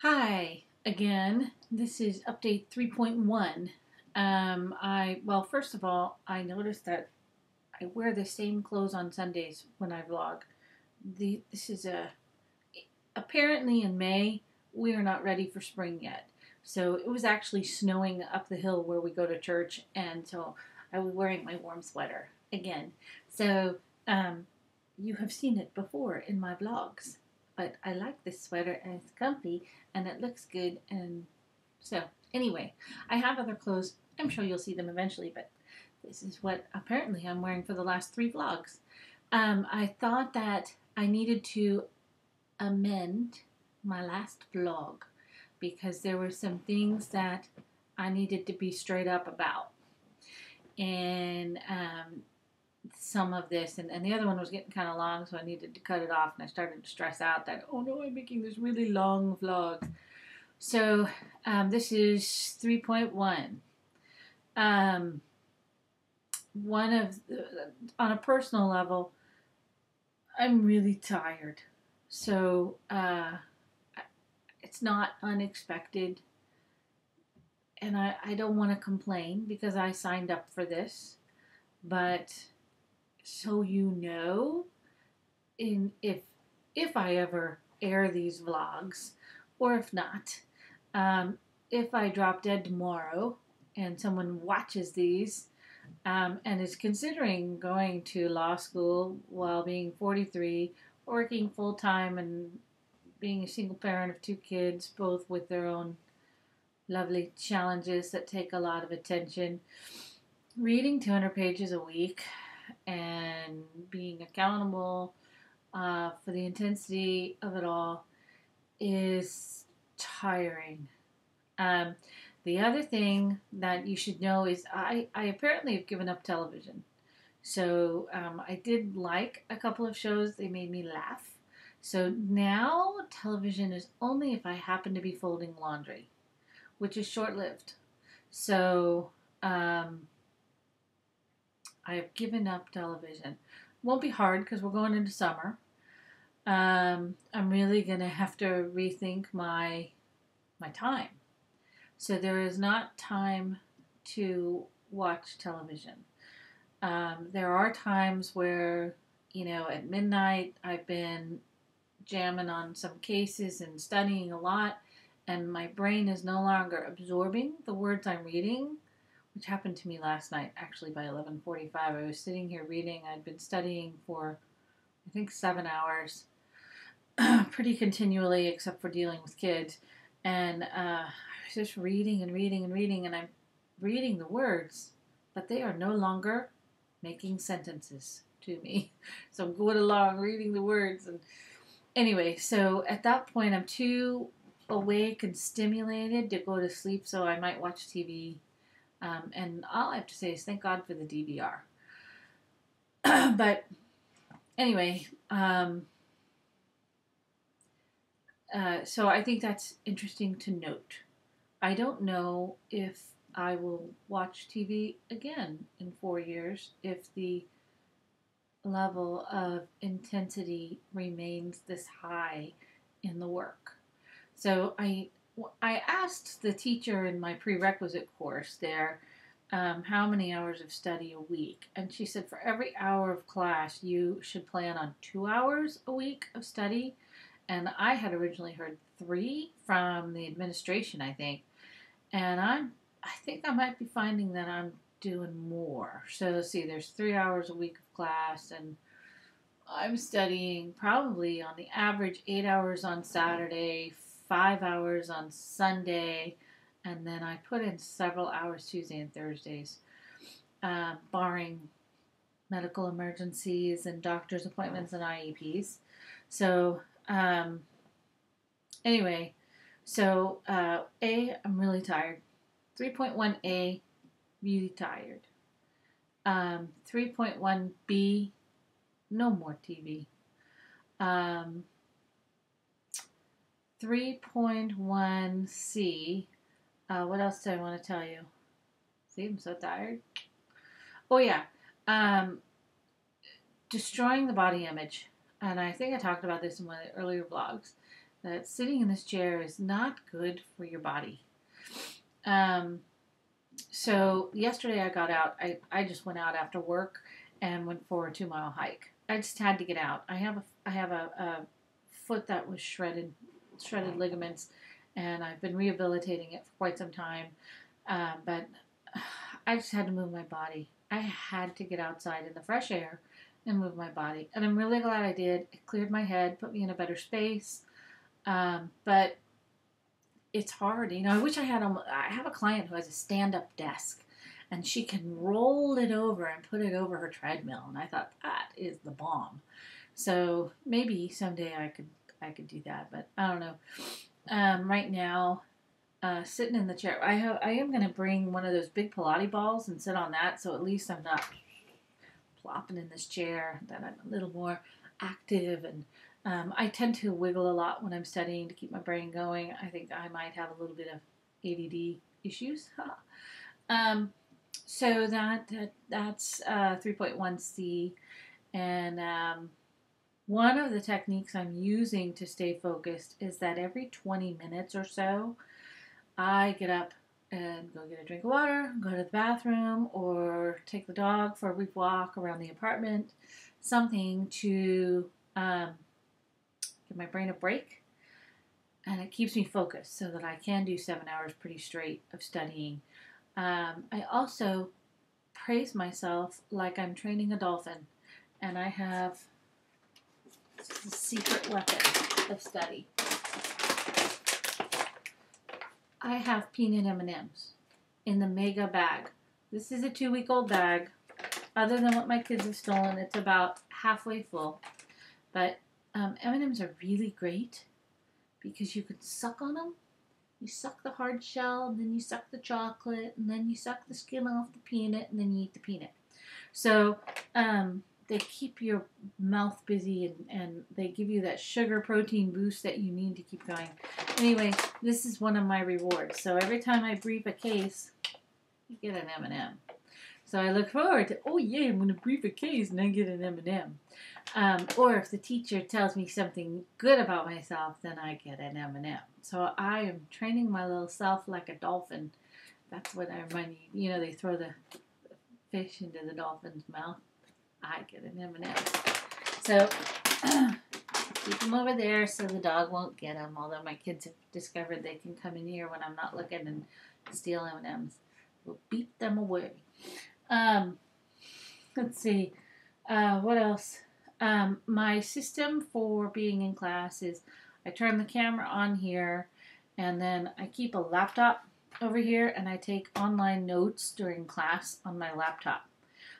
Hi again. This is update 3.1. Well, first of all, I noticed that I wear the same clothes on Sundays when I vlog. This is apparently in May, we are not ready for spring yet. So it was actually snowing up the hill where we go to church, and so I was wearing my warm sweater again. So, you have seen it before in my vlogs, but I like this sweater and it's comfy and it looks good. And so, anyway, I have other clothes. I'm sure you'll see them eventually, but this is what apparently I'm wearing for the last 3 vlogs. I thought that I needed to amend my last vlog because there were some things that I needed to be straight up about. And some of this, and the other one was getting kind of long, so I needed to cut it off, and I started to stress out that, oh no, I'm making this really long vlog. So this is 3.1. One of on a personal level, I'm really tired. So it's not unexpected, and I don't want to complain because I signed up for this, but so you know, if I ever air these vlogs, or if not, if I drop dead tomorrow and someone watches these and is considering going to law school while being 43, working full time, and being a single parent of 2 kids, both with their own lovely challenges that take a lot of attention, reading 200 pages a week, and being accountable for the intensity of it all is tiring. Um, the other thing that you should know is I apparently have given up television. So I did like a couple of shows. They made me laugh. So now television is only if I happen to be folding laundry, which is short-lived. So I have given up television. Won't be hard because we're going into summer. I'm really gonna have to rethink my time. So there is not time to watch television. There are times where, at midnight I've been jamming on some cases and studying a lot, and my brain is no longer absorbing the words I'm reading, which happened to me last night. Actually, by 11:45, I was sitting here reading. I'd been studying for, I think, 7 hours, pretty continually, except for dealing with kids. And I was just reading and reading and reading, and I'm reading the words, but they are no longer making sentences to me. So I'm going along reading the words. And anyway, so at that point, I'm too awake and stimulated to go to sleep, so I might watch TV. And all I have to say is thank God for the DVR. But anyway, so I think that's interesting to note. I don't know if I will watch TV again in 4 years if the level of intensity remains this high in the work. So I asked the teacher in my prerequisite course there how many hours of study a week, and she said for every hour of class you should plan on 2 hours a week of study. And I had originally heard 3 from the administration, I think. And I think I might be finding that I'm doing more. So let's see, there's 3 hours a week of class, and I'm studying probably on the average 8 hours on Saturday, 5 hours on Sunday, and then I put in several hours Tuesday and Thursdays, barring medical emergencies and doctor's appointments and IEPs. So anyway, so I'm really tired. 3.1A, really tired. 3.1B, no more TV. 3.1C, what else do I want to tell you? See, I'm so tired. Oh yeah, destroying the body image. And I think I talked about this in one of the earlier vlogs. that sitting in this chair is not good for your body. So yesterday I got out. I just went out after work and went for a 2-mile hike. I just had to get out. I have a foot that was shredded ligaments, and I've been rehabilitating it for quite some time. But I just had to move my body. I had to get outside in the fresh air and move my body. And I'm really glad I did. It cleared my head, put me in a better space. But it's hard. I wish I have a client who has a stand-up desk, and she can roll it over and put it over her treadmill. And I thought, that is the bomb. So maybe someday I could do that, but I don't know. Right now, sitting in the chair, I am going to bring one of those big Pilates balls and sit on that, so at least I'm not plopping in this chair, that I'm a little more active. And I tend to wiggle a lot when I'm studying to keep my brain going. I think I might have a little bit of ADD issues. So that's 3.1C. And one of the techniques I'm using to stay focused is that every 20 minutes or so, I get up and go get a drink of water, go to the bathroom, or take the dog for a brief walk around the apartment, something to give my brain a break. And it keeps me focused so that I can do 7 hours pretty straight of studying. I also praise myself like I'm training a dolphin, and I have the secret weapon of study. I have peanut M&Ms in the mega bag. This is a 2-week-old bag. Other than what my kids have stolen, it's about halfway full. But M&Ms are really great because you can suck on them. You suck the hard shell, and then you suck the chocolate, and then you suck the skin off the peanut, and then you eat the peanut. So they keep your mouth busy, and they give you that sugar protein boost that you need to keep going. Anyway, this is one of my rewards. So every time I brief a case, you get an M&M. So I look forward to, oh yeah, I'm going to brief a case and I get an M&M. Or if the teacher tells me something good about myself, then I get an M&M. So I am training my little self like a dolphin. That's what I remind you. They throw the fish into the dolphin's mouth. I get an M&M. So keep them over there so the dog won't get them. Although my kids have discovered they can come in here when I'm not looking and steal M&Ms. We'll beat them away. Let's see. What else? My system for being in class is I turn the camera on here, and then I keep a laptop over here, and I take online notes during class on my laptop.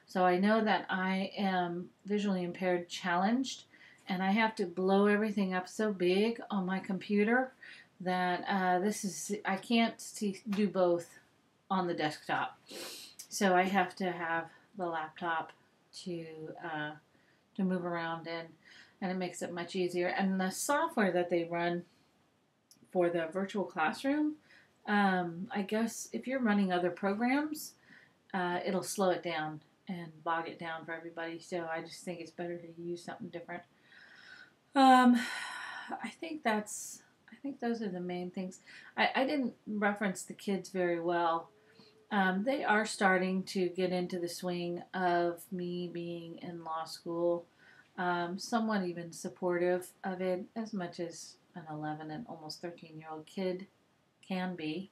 So I know that I am visually impaired challenged, and I have to blow everything up so big on my computer that I can't do both on the desktop. So I have to have the laptop to move around in, and it makes it much easier. And the software that they run for the virtual classroom, I guess if you're running other programs, it'll slow it down and bog it down for everybody. So I just think it's better to use something different. I think those are the main things. I didn't reference the kids very well. They are starting to get into the swing of me being in law school, somewhat even supportive of it, as much as an 11 and almost 13-year-old kid can be.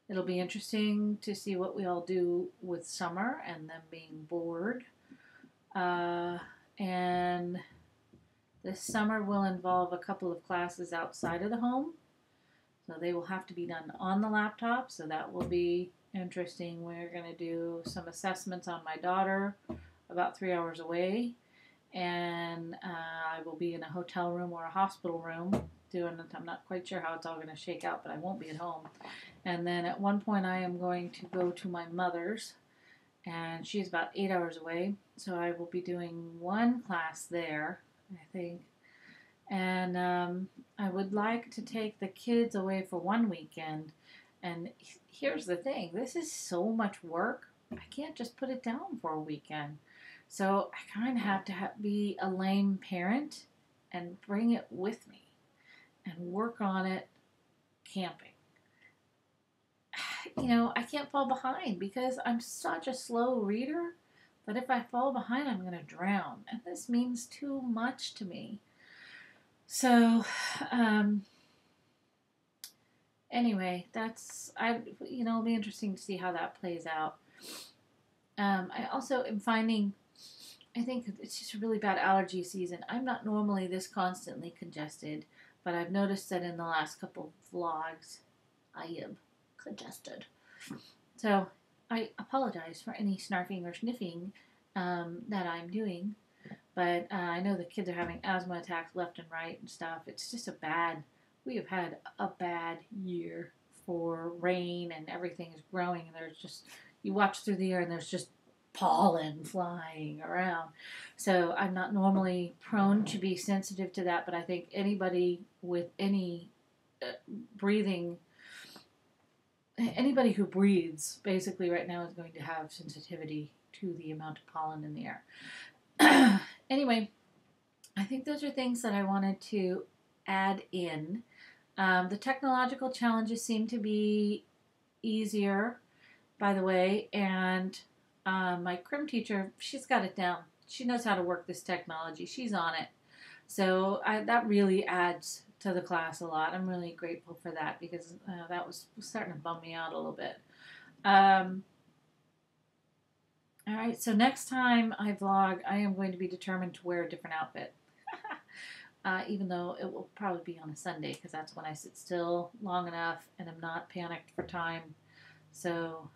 It'll be interesting to see what we all do with summer and them being bored. And this summer will involve a couple of classes outside of the home. So they will have to be done on the laptop, so that will be interesting. We're going to do some assessments on my daughter about 3 hours away, and I will be in a hotel room or a hospital room doing it. I'm not quite sure how it's all going to shake out, but I won't be at home. And then at one point I am going to go to my mother's, and she's about 8 hours away, so I will be doing one class there, I think. And I would like to take the kids away for one weekend. And here's the thing. This is so much work. I can't just put it down for a weekend. So I kind of have to be a lame parent and bring it with me and work on it camping. You know, I can't fall behind because I'm such a slow reader that if I fall behind, I'm going to drown. And this means too much to me. So, anyway, it'll be interesting to see how that plays out. I also am finding, I think it's just a really bad allergy season. I'm not normally this constantly congested, but I've noticed that in the last couple of vlogs, I am congested. So I apologize for any snarfing or sniffing that I'm doing, but I know the kids are having asthma attacks left and right and stuff. It's just we have had a bad year for rain, and everything is growing, and there's just, you watch through the air and there's just pollen flying around. So I'm not normally prone to be sensitive to that, but I think anybody with any anybody who breathes basically right now is going to have sensitivity to the amount of pollen in the air. Anyway, I think those are things that I wanted to add in. The technological challenges seem to be easier, by the way, and my crim teacher, she's got it down. She knows how to work this technology. She's on it. So that really adds to the class a lot. I'm really grateful for that because that was starting to bum me out a little bit. All right, so next time I vlog, I am going to be determined to wear a different outfit. Even though it will probably be on a Sunday because that's when I sit still long enough and I'm not panicked for time. So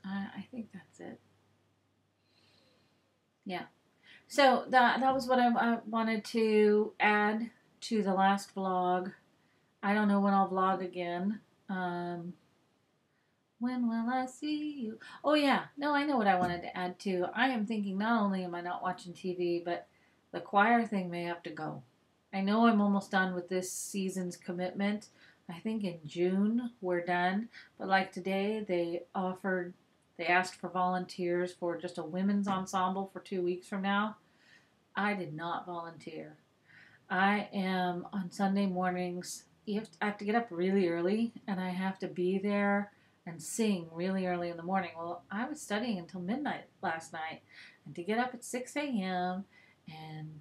I think that's it. Yeah. So that was what I wanted to add to the last vlog. I don't know when I'll vlog again. When will I see you? Oh yeah, no, I know what I wanted to add too. I am thinking not only am I not watching TV, but the choir thing may have to go. I know I'm almost done with this season's commitment. I think in June we're done. But like today, they asked for volunteers for just a women's ensemble for 2 weeks from now. I did not volunteer. I am on Sunday mornings. I have to get up really early, and I have to be there and sing really early in the morning. Well, I was studying until midnight last night, and to get up at 6 a.m. and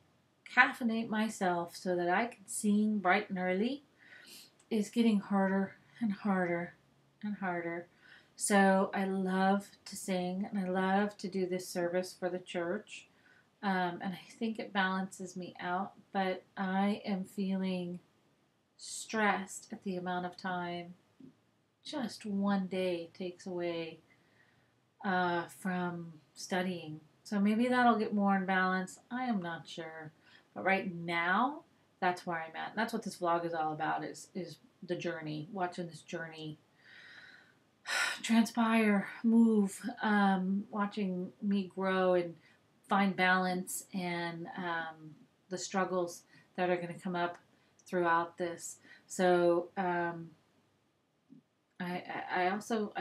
caffeinate myself so that I can sing bright and early is getting harder and harder and harder. So I love to sing, and I love to do this service for the church. And I think it balances me out, but I am feeling stressed at the amount of time just one day takes away from studying. So maybe that'll get more in balance. I am not sure. But right now, that's where I'm at. And that's what this vlog is all about, is the journey, watching this journey transpire, move, watching me grow and find balance and the struggles that are going to come up throughout this. So I also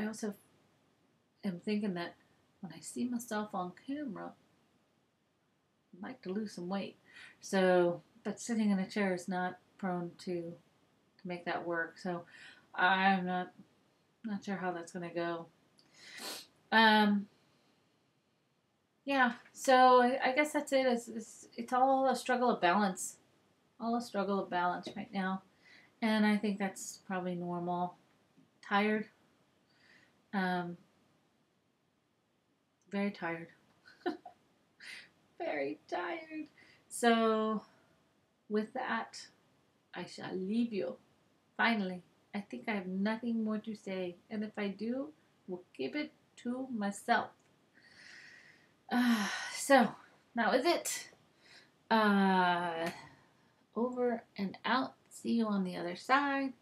am thinking that when I see myself on camera, I'd like to lose some weight. So, but sitting in a chair is not prone to make that work. So I'm not sure how that's going to go. Yeah, so I guess that's it. It's all a struggle of balance. All a struggle of balance right now. And I think that's probably normal. Tired. Very tired. Very tired. So, with that, I shall leave you. Finally, I think I have nothing more to say. And if I do, we'll keep it to myself. So, that was it. Over and out. See you on the other side.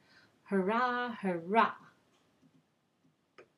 Hurrah, hurrah.